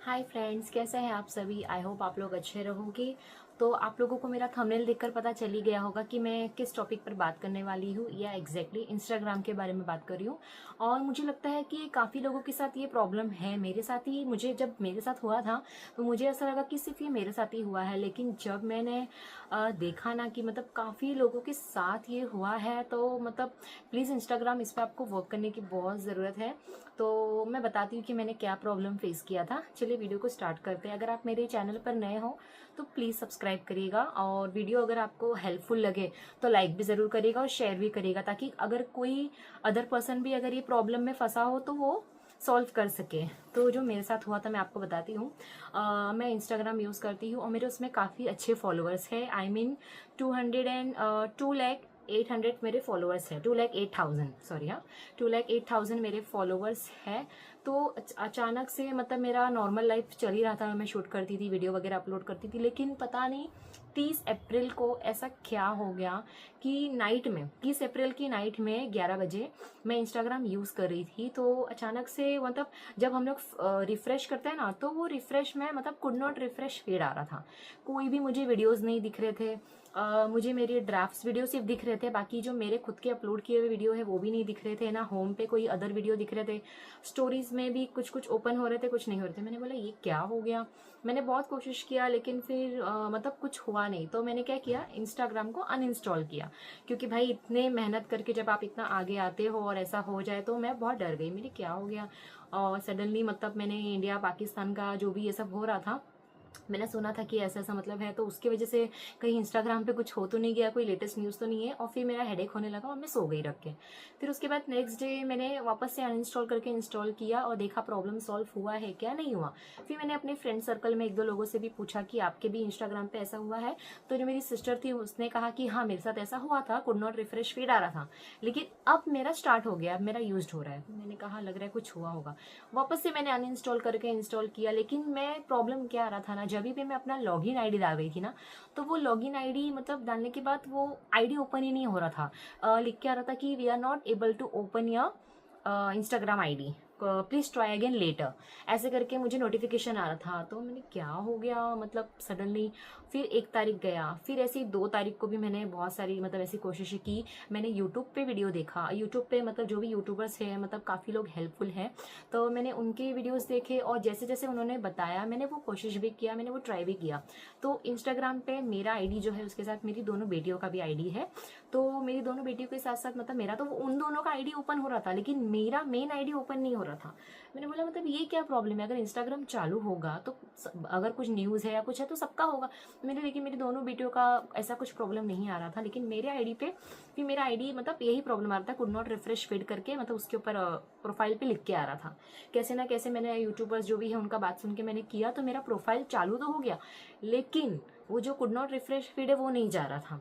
Hi friends, कैसे हैं आप सभी। आई होप आप लोग अच्छे रहोगे। तो आप लोगों को मेरा थंबनेल देखकर पता चल ही गया होगा कि मैं किस टॉपिक पर बात करने वाली हूँ, या एग्जैक्टली इंस्टाग्राम के बारे में बात कर रही हूँ। और मुझे लगता है कि काफ़ी लोगों के साथ ये प्रॉब्लम है। मेरे साथ ही, मुझे जब मेरे साथ हुआ था तो मुझे ऐसा लगा कि सिर्फ ये मेरे साथ ही हुआ है, लेकिन जब मैंने देखा ना कि मतलब काफ़ी लोगों के साथ ये हुआ है, तो मतलब प्लीज़ इंस्टाग्राम, इस पर आपको वर्क करने की बहुत ज़रूरत है। तो मैं बताती हूँ कि मैंने क्या प्रॉब्लम फेस किया था। चलिए वीडियो को स्टार्ट करते हैं। अगर आप मेरे चैनल पर नए हो तो प्लीज़ सब्सक्राइब करिएगा, और वीडियो अगर आपको हेल्पफुल लगे तो लाइक भी ज़रूर करिएगा और शेयर भी करिएगा, ताकि अगर कोई अदर पर्सन भी अगर ये प्रॉब्लम में फंसा हो तो वो सॉल्व कर सके। तो जो मेरे साथ हुआ था मैं आपको बताती हूँ। मैं इंस्टाग्राम यूज़ करती हूँ और मेरे उसमें काफ़ी अच्छे फॉलोअर्स हैं। आई मीन 2,08,000 मेरे फॉलोअर्स हैं। 2,08,000, सॉरी, हाँ, 2,08,000 मेरे फॉलोअर्स हैं। तो अचानक से मतलब मेरा नॉर्मल लाइफ चल ही रहा था, मैं शूट करती थी, वीडियो वगैरह अपलोड करती थी, लेकिन पता नहीं 30 अप्रैल को ऐसा क्या हो गया कि नाइट में, 30 अप्रैल की नाइट में 11 बजे मैं इंस्टाग्राम यूज़ कर रही थी। तो अचानक से मतलब जब हम लोग रिफ्रेश करते हैं ना, तो वो रिफ्रेश में मतलब कुड नॉट रिफ्रेश फीड आ रहा था। कोई भी मुझे वीडियोस नहीं दिख रहे थे। मुझे मेरे ड्राफ्ट्स वीडियो सिर्फ दिख रहे थे, बाकी जो मेरे खुद के अपलोड किए हुए वीडियो है वो भी नहीं दिख रहे थे ना। होम पे कोई अदर वीडियो दिख रहे थे, स्टोरीज में भी कुछ कुछ ओपन हो रहे थे, कुछ नहीं हो रहे थे। मैंने बोला ये क्या हो गया। मैंने बहुत कोशिश किया, लेकिन फिर मतलब कुछ हुआ नहीं। तो मैंने क्या किया, इंस्टाग्राम को अनइंस्टॉल किया। क्योंकि भाई इतने मेहनत करके जब आप इतना आगे आते हो और ऐसा हो जाए, तो मैं बहुत डर गई। मेरे क्या हो गया। और सडनली मतलब मैंने इंडिया पाकिस्तान का जो भी ये सब हो रहा था, मैंने सुना था कि ऐसा ऐसा मतलब है, तो उसकी वजह से कहीं इंस्टाग्राम पे कुछ हो तो नहीं गया, कोई लेटेस्ट न्यूज़ तो नहीं है। और फिर मेरा हेडेक होने लगा और मैं सो गई रख के। फिर उसके बाद नेक्स्ट डे मैंने वापस से अनइंस्टॉल करके इंस्टॉल किया और देखा प्रॉब्लम सॉल्व हुआ है क्या, नहीं हुआ। फिर मैंने अपने फ्रेंड सर्कल में एक दो लोगों से भी पूछा कि आपके भी इंस्टाग्राम पे ऐसा हुआ है। तो जो मेरी सिस्टर थी उसने कहा कि हाँ, मेरे साथ ऐसा हुआ था, कुड नॉट रिफ्रेश फीड आ रहा था, लेकिन अब मेरा स्टार्ट हो गया, अब मेरा यूज्ड हो रहा है। मैंने कहा लग रहा है कुछ हुआ होगा। वापस से मैंने अनइंस्टॉल करके इंस्टॉल किया, लेकिन मैं प्रॉब्लम क्या आ रहा था ना, जब भी मैं अपना लॉगिन आईडी डाल रही थी ना, तो वो लॉगिन आईडी मतलब डालने के बाद वो आईडी ओपन ही नहीं हो रहा था। लिख के आ रहा था कि we are not able to open your Instagram ID, please try again later, ऐसे करके मुझे नोटिफिकेशन आ रहा था। तो मैंने क्या हो गया मतलब सडनली। फिर 1 तारीख गया, फिर ऐसे ही 2 तारीख को भी मैंने बहुत सारी मतलब ऐसी कोशिशें की। मैंने यूट्यूब पे वीडियो देखा, यूट्यूब पे मतलब जो भी यूट्यूबर्स हैं, मतलब काफ़ी लोग हेल्पफुल हैं, तो मैंने उनके वीडियोस देखे और जैसे जैसे उन्होंने बताया मैंने वो कोशिश भी किया, मैंने वो ट्राई भी किया। तो इंस्टाग्राम पे मेरा आईडी जो है, उसके साथ मेरी दोनों बेटियों का भी आईडी है। तो मेरी दोनों बेटियों के साथ साथ मतलब मेरा तो उन दोनों का आईडी ओपन हो रहा था, लेकिन मेरा मेन आईडी ओपन नहीं हो रहा था। मैंने बोला मतलब ये क्या प्रॉब्लम है, अगर इंस्टाग्राम चालू होगा तो अगर कुछ न्यूज़ है या कुछ है तो सबका होगा। मैंने, लेकिन मेरी दोनों बेटियों का ऐसा कुछ प्रॉब्लम नहीं आ रहा था, लेकिन मेरे आईडी पे फिर मेरा आईडी मतलब यही प्रॉब्लम आ रहा था, कुड नॉट रिफ्रेश फीड करके, मतलब उसके ऊपर प्रोफाइल पे लिख के आ रहा था। कैसे ना कैसे मैंने यूट्यूबर्स जो भी है उनका बात सुन के मैंने किया, तो मेरा प्रोफाइल चालू तो हो गया, लेकिन वो जो कुड नॉट रिफ्रेश फीड है वो नहीं जा रहा था,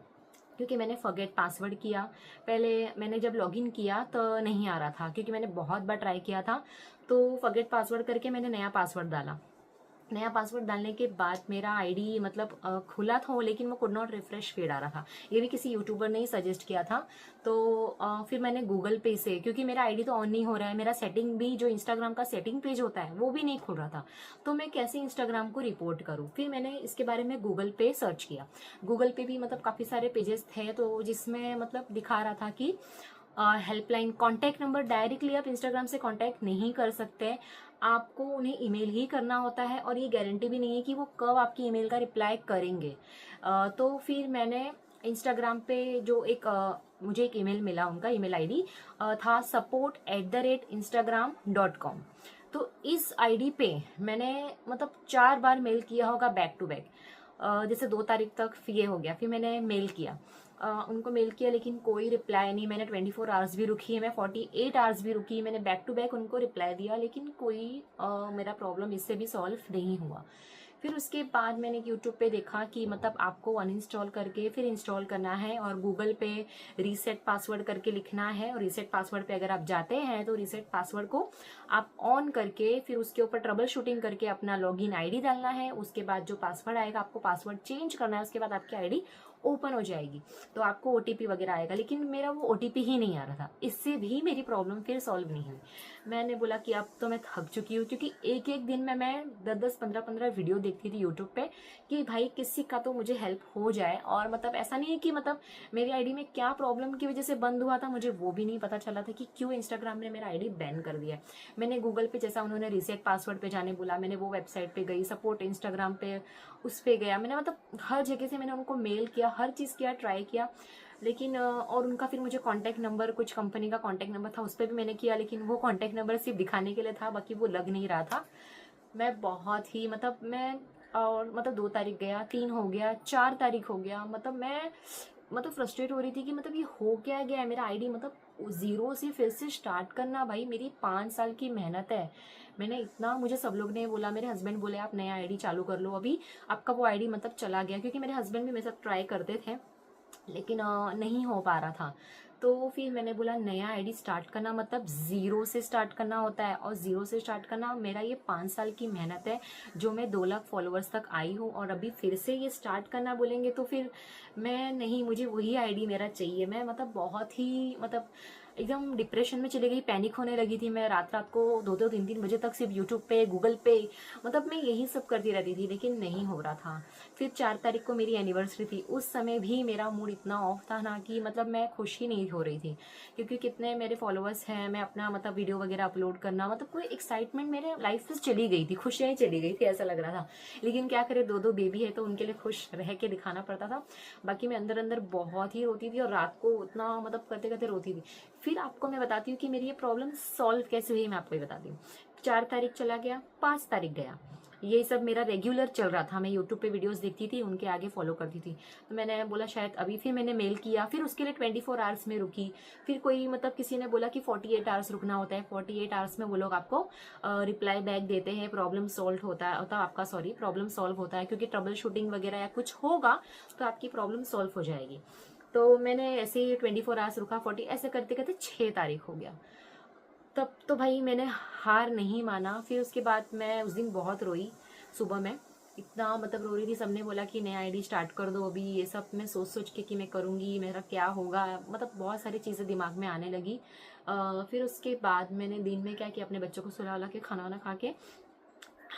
क्योंकि मैंने फॉरगेट पासवर्ड किया। पहले मैंने जब लॉगिन किया तो नहीं आ रहा था, क्योंकि मैंने बहुत बार ट्राई किया था। तो फॉरगेट पासवर्ड करके मैंने नया पासवर्ड डाला। नया पासवर्ड डालने के बाद मेरा आईडी मतलब खुला था, लेकिन वो कुड नॉट रिफ्रेश फीड आ रहा था। ये भी किसी यूट्यूबर ने ही सजेस्ट किया था। तो फिर मैंने गूगल पे से, क्योंकि मेरा आईडी तो ऑन नहीं हो रहा है, मेरा सेटिंग भी जो इंस्टाग्राम का सेटिंग पेज होता है वो भी नहीं खुल रहा था, तो मैं कैसे इंस्टाग्राम को रिपोर्ट करूँ। फिर मैंने इसके बारे में गूगल पे सर्च किया। गूगल पे भी मतलब काफ़ी सारे पेजेस थे, तो जिसमें मतलब दिखा रहा था कि हेल्पलाइन कॉन्टैक्ट नंबर, डायरेक्टली आप इंस्टाग्राम से कॉन्टैक्ट नहीं कर सकते, आपको उन्हें ईमेल ही करना होता है, और ये गारंटी भी नहीं है कि वो कब आपकी ईमेल का रिप्लाई करेंगे। तो फिर मैंने इंस्टाग्राम पे जो एक मुझे एक ईमेल मिला, उनका ईमेल आईडी था support@instagram.com। तो इस आईडी पे मैंने मतलब 4 बार मेल किया होगा बैक टू बैक। जैसे 2 तारीख तक ये हो गया, फिर मैंने मेल किया, उनको मेल किया, लेकिन कोई रिप्लाई नहीं। मैंने 24 आवर्स भी रुकी है, मैं 48 आवर्स भी रुकी, मैंने बैक टू बैक उनको रिप्लाई दिया, लेकिन कोई मेरा प्रॉब्लम इससे भी सॉल्व नहीं हुआ। फिर उसके बाद मैंने यूट्यूब पे देखा कि मतलब आपको अनइंस्टॉल करके फिर इंस्टॉल करना है, और गूगल पे रीसेट पासवर्ड करके लिखना है, और रीसेट पासवर्ड पे अगर आप जाते हैं तो रीसेट पासवर्ड को आप ऑन करके फिर उसके ऊपर ट्रबल शूटिंग करके अपना लॉगिन आईडी डालना है। उसके बाद जो पासवर्ड आएगा आपको पासवर्ड चेंज करना है, उसके बाद आपकी आईडी ओपन हो जाएगी, तो आपको OTP वगैरह आएगा। लेकिन मेरा वो OTP ही नहीं आ रहा था, इससे भी मेरी प्रॉब्लम फिर सॉल्व नहीं हुई। मैंने बोला कि अब तो मैं थक चुकी हूँ, क्योंकि एक एक दिन में मैं 10-10 15-15 वीडियो देखती थी यूट्यूब पे कि भाई किसी का तो मुझे हेल्प हो जाए। और मतलब ऐसा नहीं है कि मतलब मेरी आईडी में क्या प्रॉब्लम की वजह से बंद हुआ था, मुझे वो भी नहीं पता चला था कि क्यों इंस्टाग्राम ने मेरा आईडी बैन कर दिया। मैंने गूगल पे, जैसा उन्होंने रीसेट पासवर्ड पे जाने बोला, मैंने वो वेबसाइट पे गई, सपोर्ट इंस्टाग्राम पे उस पे गया, मैंने मतलब हर जगह से मैंने उनको मेल किया, हर चीज़ किया, ट्राई किया। लेकिन और उनका फिर मुझे कांटेक्ट नंबर, कुछ कंपनी का कांटेक्ट नंबर था, उस पर भी मैंने किया, लेकिन वो कांटेक्ट नंबर सिर्फ दिखाने के लिए था, बाकी वो लग नहीं रहा था। मैं बहुत ही मतलब मैं और मतलब 2 तारीख गया, 3 हो गया, 4 तारीख हो गया, मतलब मैं मतलब फ्रस्ट्रेट हो रही थी कि मतलब ये हो क्या गया है मेरा आईडी, मतलब जीरो से फिर से स्टार्ट करना। भाई मेरी 5 साल की मेहनत है, मैंने इतना, मुझे सब लोग ने बोला, मेरे हस्बैंड बोले आप नया आईडी चालू कर लो, अभी आपका वो आईडी मतलब चला गया, क्योंकि मेरे हस्बैंड भी मेरे साथ ट्राई करते थे, लेकिन नहीं हो पा रहा था। तो फिर मैंने बोला नया आईडी स्टार्ट करना मतलब ज़ीरो से स्टार्ट करना होता है, और ज़ीरो से स्टार्ट करना, मेरा ये 5 साल की मेहनत है जो मैं 2 लाख फॉलोअर्स तक आई हूँ, और अभी फिर से ये स्टार्ट करना बोलेंगे तो फिर मैं नहीं, मुझे वही आईडी मेरा चाहिए। मैं मतलब बहुत ही मतलब एकदम डिप्रेशन में चली गई, पैनिक होने लगी थी। मैं रात रात को 2-2 3-3 बजे तक सिर्फ यूट्यूब पे, गूगल पे, मतलब मैं यही सब करती रहती थी, लेकिन नहीं हो रहा था। फिर 4 तारीख को मेरी एनिवर्सरी थी, उस समय भी मेरा मूड इतना ऑफ था ना कि मतलब मैं खुश ही नहीं हो रही थी, क्योंकि कितने मेरे फॉलोअर्स हैं, मैं अपना मतलब वीडियो वगैरह अपलोड करना, मतलब कोई एक्साइटमेंट मेरे लाइफ से चली गई थी, खुशियाँ ही चली गई थी, ऐसा लग रहा था। लेकिन क्या करे, 2-2 बेबी है तो उनके लिए खुश रह के दिखाना पड़ता था। बाकी मैं अंदर अंदर बहुत ही रोती थी, और रात को उतना मतलब करते करते रोती थी। फिर आपको मैं बताती हूँ कि मेरी ये प्रॉब्लम सॉल्व कैसे हुई, मैं आपको ये बताती हूँ। 4 तारीख चला गया, 5 तारीख गया, ये सब मेरा रेगुलर चल रहा था, मैं यूट्यूब पे वीडियोस देखती थी, उनके आगे फॉलो करती थी। तो मैंने बोला शायद अभी, फिर मैंने मेल किया, फिर उसके लिए 24 आवर्स में रुकी। फिर कोई मतलब किसी ने बोला कि 48 आवर्स रुकना होता है, 48 आवर्स में वो लोग आपको रिप्लाई बैक देते हैं, प्रॉब्लम सॉल्व होता है आपका, सॉरी प्रॉब्लम सॉल्व होता है, क्योंकि ट्रबल शूटिंग वगैरह या कुछ होगा तो आपकी प्रॉब्लम सॉल्व हो जाएगी। तो मैंने ऐसे ही 24 आवर्स रुका, 40 ऐसे करते करते 6 तारीख हो गया। तब तो भाई मैंने हार नहीं माना। फिर उसके बाद मैं उस दिन बहुत रोई, सुबह में इतना मतलब रो रही थी। सबने बोला कि नया आईडी स्टार्ट कर दो अभी, ये सब मैं सोच सोच के कि मैं करूँगी, मेरा क्या होगा, मतलब बहुत सारी चीज़ें दिमाग में आने लगी। फिर उसके बाद मैंने दिन में क्या किया, अपने बच्चों को सुला के खाना वाना खा के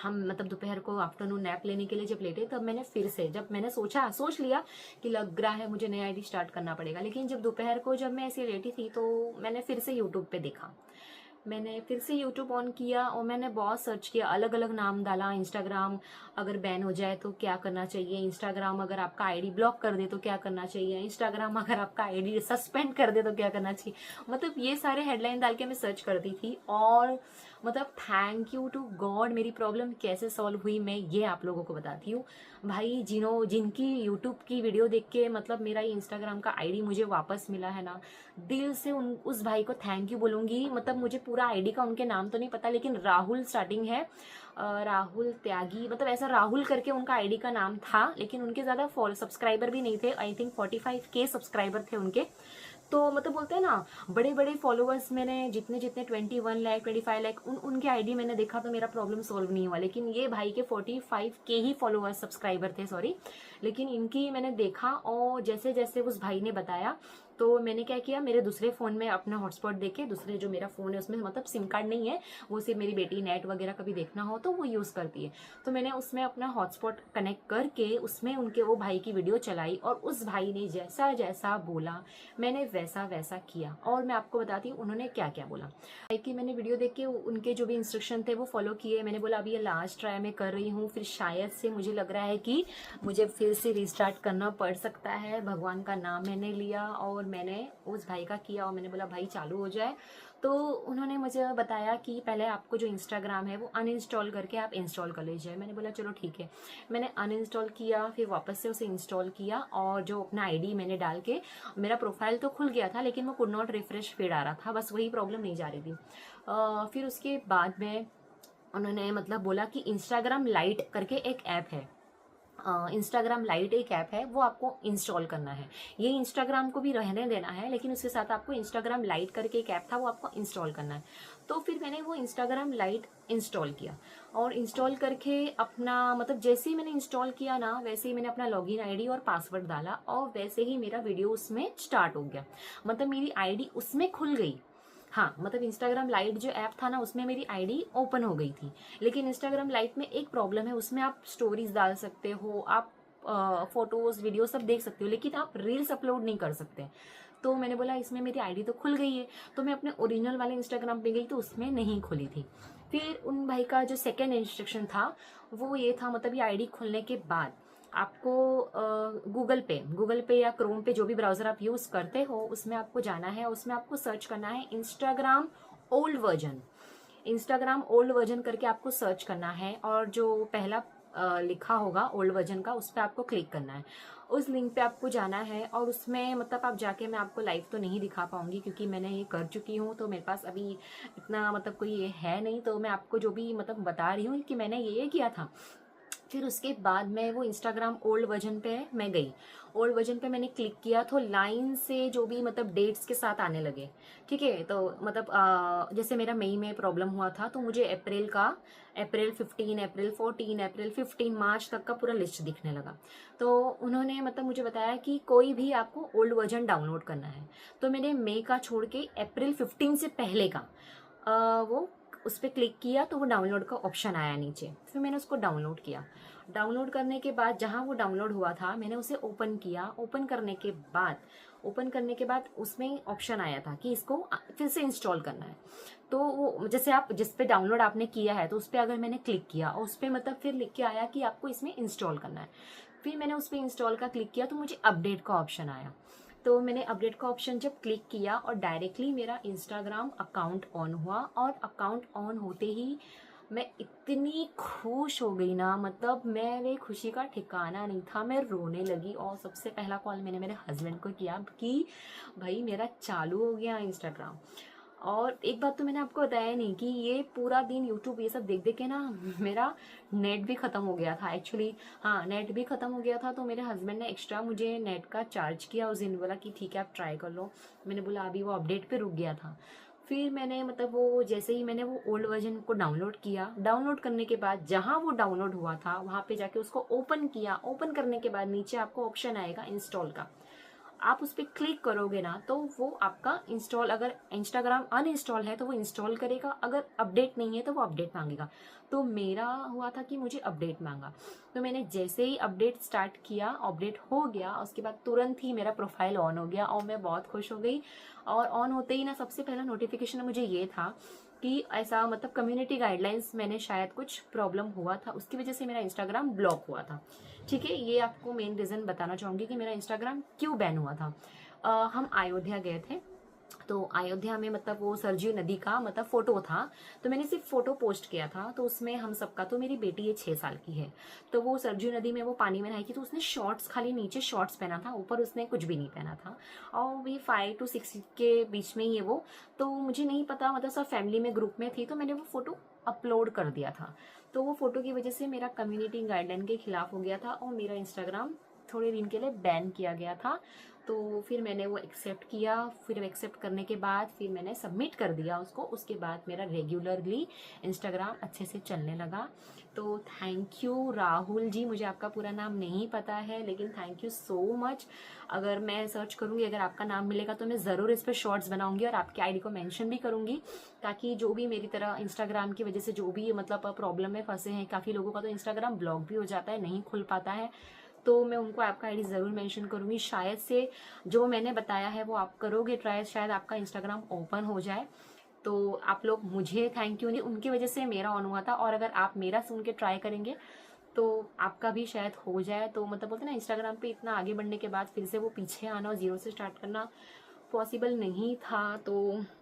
हम मतलब दोपहर को आफ्टरनून नैप लेने के लिए जब लेटे, तब मैंने फिर से, जब मैंने सोच लिया कि लग रहा है मुझे नया आईडी स्टार्ट करना पड़ेगा, लेकिन जब दोपहर को जब मैं ऐसे लेटी थी तो मैंने फिर से यूट्यूब पे देखा, मैंने फिर से यूट्यूब ऑन किया और मैंने बहुत सर्च किया, अलग अलग नाम डाला। इंस्टाग्राम अगर बैन हो जाए तो क्या करना चाहिए, इंस्टाग्राम अगर आपका आईडी ब्लॉक कर दे तो क्या करना चाहिए, इंस्टाग्राम अगर आपका आईडी सस्पेंड कर दे तो क्या करना चाहिए, मतलब ये सारे हेडलाइन डाल के मैं सर्च करती थी। और मतलब थैंक यू टू गॉड, मेरी प्रॉब्लम कैसे सॉल्व हुई मैं ये आप लोगों को बताती हूँ। भाई जिनकी यूट्यूब की वीडियो देख के मतलब मेरा ये इंस्टाग्राम का आईडी मुझे वापस मिला है ना, दिल से उस भाई को थैंक यू बोलूंगी। मतलब मुझे पूरा आईडी का उनके नाम तो नहीं पता, लेकिन राहुल स्टार्टिंग है, राहुल त्यागी, मतलब ऐसा राहुल करके उनका आईडी का नाम था, लेकिन उनके ज़्यादा सब्सक्राइबर भी नहीं थे, आई थिंक 45K सब्सक्राइबर थे उनके। तो मतलब बोलते हैं ना, बड़े बड़े फॉलोअर्स मैंने जितने जितने 21 लाख 25 लाख उनके आईडी मैंने देखा तो मेरा प्रॉब्लम सॉल्व नहीं हुआ, लेकिन ये भाई के 45K ही फॉलोअर्स सब्सक्राइबर थे, सॉरी, लेकिन इनकी मैंने देखा। और जैसे जैसे उस भाई ने बताया तो मैंने क्या किया, मेरे दूसरे फ़ोन में अपना हॉटस्पॉट देके, दूसरे जो मेरा फ़ोन है उसमें मतलब सिम कार्ड नहीं है, वो सिर्फ मेरी बेटी नेट वगैरह कभी देखना हो तो वो यूज़ करती है, तो मैंने उसमें अपना हॉटस्पॉट कनेक्ट करके उसमें उनके वो भाई की वीडियो चलाई, और उस भाई ने जैसा जैसा बोला मैंने वैसा वैसा किया। और मैं आपको बताती हूँ उन्होंने क्या क्या बोला। भाई की मैंने वीडियो देख के उनके जो भी इंस्ट्रक्शन थे वो फॉलो किए। मैंने बोला अभी ये लास्ट ट्राई मैं कर रही हूँ, फिर शायद से मुझे लग रहा है कि मुझे फिर से रिस्टार्ट करना पड़ सकता है। भगवान का नाम मैंने लिया और मैंने उस भाई का किया, और मैंने बोला भाई चालू हो जाए। तो उन्होंने मुझे बताया कि पहले आपको जो इंस्टाग्राम है वो अनइंस्टॉल करके आप इंस्टॉल कर लीजिए। मैंने बोला चलो ठीक है, मैंने अनइंस्टॉल किया, फिर वापस से उसे इंस्टॉल किया, और जो अपना आईडी मैंने डाल के, मेरा प्रोफाइल तो खुल गया था लेकिन वो कुड नॉट रिफ्रेश फीड आ रहा था, बस वही प्रॉब्लम नहीं जा रही थी। फिर उसके बाद में उन्होंने मतलब बोला कि इंस्टाग्राम लाइट करके एक ऐप है, इंस्टाग्राम लाइट एक ऐप है, वो आपको इंस्टॉल करना है। ये इंस्टाग्राम को भी रहने देना है, लेकिन उसके साथ आपको इंस्टाग्राम लाइट करके एक ऐप था, वो आपको इंस्टॉल करना है। तो फिर मैंने वो इंस्टाग्राम लाइट इंस्टॉल किया, और इंस्टॉल करके अपना मतलब जैसे ही मैंने इंस्टॉल किया ना, वैसे ही मैंने अपना लॉगिन आईडी और पासवर्ड डाला, और वैसे ही मेरा वीडियो उसमें स्टार्ट हो गया। मतलब मेरी आईडी उसमें खुल गई। हाँ, मतलब इंस्टाग्राम लाइट जो ऐप था ना, उसमें मेरी आईडी ओपन हो गई थी। लेकिन इंस्टाग्राम लाइट में एक प्रॉब्लम है, उसमें आप स्टोरीज डाल सकते हो, आप फोटोज वीडियो सब देख सकते हो, लेकिन आप रील्स अपलोड नहीं कर सकते। तो मैंने बोला इसमें मेरी आईडी तो खुल गई है, तो मैं अपने ओरिजिनल वाले इंस्टाग्राम पे गई, तो उसमें नहीं खुली थी। फिर उन भाई का जो सेकेंड इंस्ट्रक्शन था वो ये था, मतलब ये आईडी खुलने के बाद आपको गूगल पे या क्रोम पे, जो भी ब्राउजर आप यूज करते हो, उसमें आपको जाना है, उसमें आपको सर्च करना है Instagram old version. Instagram old version करके आपको सर्च करना है, और जो पहला लिखा होगा ओल्ड वर्जन का, उस पर आपको क्लिक करना है। उस लिंक पे आपको जाना है, और उसमें मतलब आप जाके, मैं आपको लाइव तो नहीं दिखा पाऊंगी क्योंकि मैंने ये कर चुकी हूँ, तो मेरे पास अभी इतना मतलब कोई ये है नहीं, तो मैं आपको जो भी मतलब बता रही हूँ कि मैंने ये किया था। फिर उसके बाद मैं वो इंस्टाग्राम ओल्ड वर्जन पे मैं गई। ओल्ड वर्जन पे मैंने क्लिक किया, तो लाइन से जो भी मतलब डेट्स के साथ आने लगे। ठीक है, तो मतलब जैसे मेरा मई में प्रॉब्लम हुआ था, तो मुझे अप्रैल 15, अप्रैल 14, अप्रैल 15, मार्च तक का पूरा लिस्ट दिखने लगा। तो उन्होंने मतलब मुझे बताया कि कोई भी आपको ओल्ड वर्जन डाउनलोड करना है। तो मैंने मई का छोड़ के अप्रैल 15 से पहले का वो उस पर क्लिक किया, तो वो डाउनलोड का ऑप्शन आया नीचे। फिर मैंने उसको डाउनलोड किया। डाउनलोड करने के बाद जहाँ वो डाउनलोड हुआ था, मैंने उसे ओपन किया। ओपन करने के बाद उसमें ऑप्शन आया था कि इसको फिर से इंस्टॉल करना है। तो वो जैसे आप जिस पे डाउनलोड आपने किया है, तो उस पर अगर मैंने क्लिक किया, और उस पर मतलब फिर लिख के आया कि आपको इसमें इंस्टॉल करना है। फिर मैंने उस पर इंस्टॉल का क्लिक किया, तो मुझे अपडेट का ऑप्शन आया। तो मैंने अपडेट का ऑप्शन जब क्लिक किया, और डायरेक्टली मेरा इंस्टाग्राम अकाउंट ऑन हुआ, और अकाउंट ऑन होते ही मैं इतनी खुश हो गई ना, मतलब मेरे खुशी का ठिकाना नहीं था, मैं रोने लगी। और सबसे पहला कॉल मैंने मेरे हस्बैंड को किया कि भाई मेरा चालू हो गया इंस्टाग्राम। और एक बात तो मैंने आपको बताया नहीं कि ये पूरा दिन यूट्यूब ये सब देख देख के ना मेरा नेट भी ख़त्म हो गया था एक्चुअली। हाँ, नेट भी ख़त्म हो गया था, तो मेरे हस्बैंड ने एक्स्ट्रा मुझे नेट का चार्ज किया उस दिन। बोला कि ठीक है आप ट्राई कर लो। मैंने बोला अभी वो अपडेट पे रुक गया था। फिर मैंने मतलब वो जैसे ही मैंने वो ओल्ड वर्जन को डाउनलोड किया, डाउनलोड करने के बाद जहाँ वो डाउनलोड हुआ था वहाँ पे जाके उसको ओपन किया। ओपन करने के बाद नीचे आपको ऑप्शन आएगा इंस्टॉल का। आप उस पर क्लिक करोगे ना, तो वो आपका इंस्टॉल, अगर इंस्टाग्राम अनइंस्टॉल है तो वो इंस्टॉल करेगा, अगर अपडेट नहीं है तो वो अपडेट मांगेगा। तो मेरा हुआ था कि मुझे अपडेट मांगा, तो मैंने जैसे ही अपडेट स्टार्ट किया, अपडेट हो गया, उसके बाद तुरंत ही मेरा प्रोफाइल ऑन हो गया, और मैं बहुत खुश हो गई। और ऑन होते ही ना सबसे पहला नोटिफिकेशन मुझे ये था कि ऐसा मतलब कम्युनिटी गाइडलाइंस, मैंने शायद कुछ प्रॉब्लम हुआ था, उसकी वजह से मेरा इंस्टाग्राम ब्लॉक हुआ था। ठीक है, ये आपको मेन रीज़न बताना चाहूँगी कि मेरा इंस्टाग्राम क्यों बैन हुआ था। हम अयोध्या गए थे, तो अयोध्या में मतलब वो सरजू नदी का मतलब फोटो था, तो मैंने सिर्फ फोटो पोस्ट किया था। तो उसमें हम सबका, तो मेरी बेटी ये 6 साल की है, तो वो सरजू नदी में वो पानी में नहाई थी, तो उसने शॉर्ट्स, खाली नीचे शॉर्ट्स पहना था, ऊपर उसने कुछ भी नहीं पहना था। और ये 5 to 6 के बीच में ही है वो। तो मुझे नहीं पता, मतलब सब फैमिली में ग्रुप में थी, तो मैंने वो फोटो अपलोड कर दिया था। तो वो फोटो की वजह से मेरा कम्युनिटी गाइडलाइन के खिलाफ हो गया था, और मेरा इंस्टाग्राम थोड़े दिन के लिए बैन किया गया था। तो फिर मैंने वो एक्सेप्ट किया। फिर एक्सेप्ट करने के बाद फिर मैंने सबमिट कर दिया उसको। उसके बाद मेरा रेगुलरली इंस्टाग्राम अच्छे से चलने लगा। तो थैंक यू राहुल जी, मुझे आपका पूरा नाम नहीं पता है, लेकिन थैंक यू सो मच। अगर मैं सर्च करूँगी, अगर आपका नाम मिलेगा तो मैं ज़रूर इस पर शॉर्ट्स बनाऊंगी, और आपकी आईडी को मेंशन भी करूँगी, ताकि जो भी मेरी तरह इंस्टाग्राम की वजह से जो भी मतलब प्रॉब्लम में फंसे हैं, काफ़ी लोगों का तो इंस्टाग्राम ब्लॉक भी हो जाता है, नहीं खुल पाता है, तो मैं उनको आपका आईडी ज़रूर मेंशन करूँगी। शायद से जो मैंने बताया है वो आप करोगे ट्राई, शायद आपका इंस्टाग्राम ओपन हो जाए। तो आप लोग मुझे थैंक यू नहीं, उनकी वजह से मेरा ऑन हुआ था, और अगर आप मेरा सुन के ट्राई करेंगे तो आपका भी शायद हो जाए। तो मतलब बोलते हैं ना, इंस्टाग्राम पे इतना आगे बढ़ने के बाद फिर से वो पीछे आना और जीरो से स्टार्ट करना पॉसिबल नहीं था। तो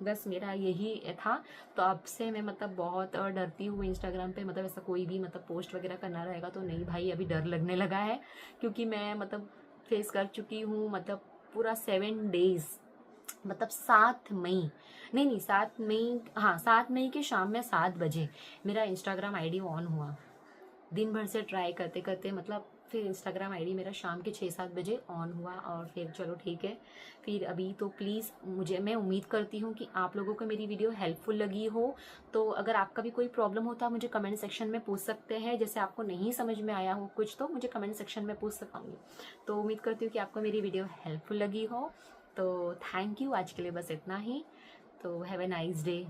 बस मेरा यही था। तो अब से मैं मतलब बहुत डरती हूँ इंस्टाग्राम पे, मतलब ऐसा कोई भी मतलब पोस्ट वगैरह करना रहेगा तो नहीं भाई, अभी डर लगने लगा है, क्योंकि मैं मतलब फेस कर चुकी हूँ मतलब पूरा 7 डेज, मतलब 7 मई, नहीं 7 मई, हाँ 7 मई के शाम में 7 बजे मेरा इंस्टाग्राम आईडी ऑन हुआ। दिन भर से ट्राई करते करते मतलब फिर इंस्टाग्राम आईडी मेरा शाम के 6-7 बजे ऑन हुआ और फिर चलो ठीक है। फिर अभी तो प्लीज़ मैं उम्मीद करती हूँ कि आप लोगों को मेरी वीडियो हेल्पफुल लगी हो। तो अगर आपका भी कोई प्रॉब्लम हो तो आप मुझे कमेंट सेक्शन में पूछ सकते हैं। जैसे आपको नहीं समझ में आया हो कुछ तो मुझे कमेंट सेक्शन में पूछ सकाऊंगी। तो उम्मीद करती हूँ कि आपको मेरी वीडियो हेल्पफुल लगी हो। तो थैंक यू, आज के लिए बस इतना ही। तो हैव ए नाइस डे।